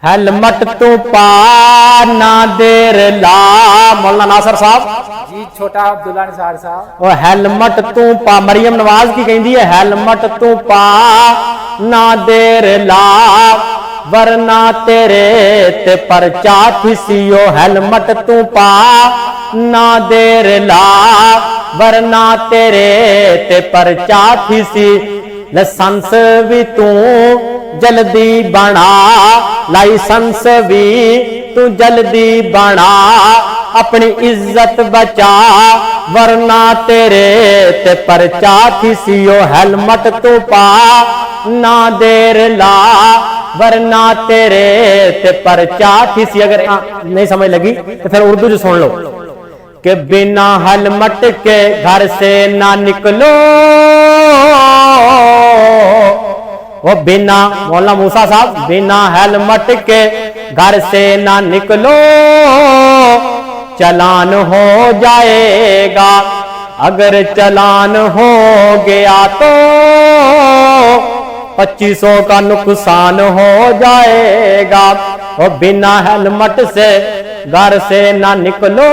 Helmet तू पा ना देर ला। मौलाना नासर साहब जी, छोटा अब्दुल्ला निसार साहब। ओ हेलमेट तू पा, मरियम नवाज की कहती है हेलमेट तू पा ना देर ला, वरना तेरे ते परचा थिसियो। हेलमेट तू पा ना देर ला, वरना तेरे ते परचा थिसी। लाइसेंस भी तू जल्दी बना, लाइसेंस भी तू जल्दी बना, अपनी इज्जत बचा, वरना तेरे ते परचा थिसियो। हेलमेट तू पा ना देर ला, वरना तेरे ते परचा थिसी। अगर नहीं समझ लगी तो फिर उर्दू जो सुन लो कि बिना हेलमेट के घर से ना निकलो, वो बिना, मौलाना मूसा साहब, बिना हेलमेट के घर से ना निकलो, चलान हो जाएगा। अगर चलान हो गया तो 2500 का नुकसान हो जाएगा। वो बिना हेलमेट से घर से ना निकलो,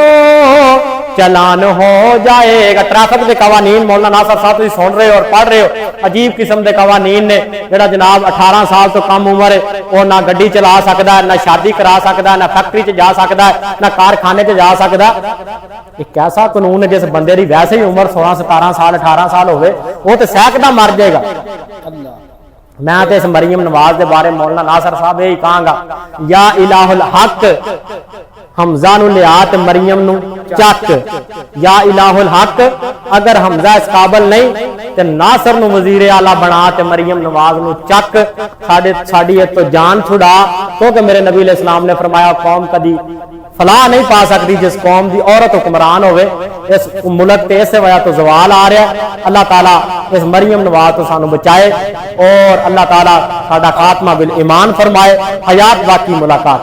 चलान हो जाएगा। ट्रैफिक के कवानीन मौलाना नासर साहब तुम सुन रहे हो और पढ़ रहे हो, अजीब किस्म के कवानीन ने। जेड़ा जनाब 18 साल तो कम उम्र है वो ना गड्डी चला सकता है, ना शादी करा सकता है, ना फैक्ट्री च जा सकता है, ना कारखाने च जा सकता। एक ऐसा कानून है जिस बंदे की वैसे ही उम्र 16 17 साल 18 साल हो वो तो सैकड़ा मर जाएगा। मैं तो इस मरियम नवाज के बारे मौलाना नासर साहब यही कहूंगा, या इलाहुल हक हमजा नु लिया ते मरियम नु चक। या इलाहुल हक, अगर हमजा इस काबल नहीं ते नासर नु वजीर आला बना ते मरियम नवाज नु चक। साड़ी तो जान छुड़ा, क्योंकि मेरे नबी इस्लाम ने फरमाया कौम कदी फलाह नहीं पा सकती जिस कौम की औरत हुक्मरान होवे। इस मुल्क ते इस वजह तो जवाल आ रहा। अल्लाह ताला इस मरियम नवाज तो सानू बचाए और अल्लाह ताला साडा खात्मा बिल ईमान फरमाए। हयात बाकी मुलाकात।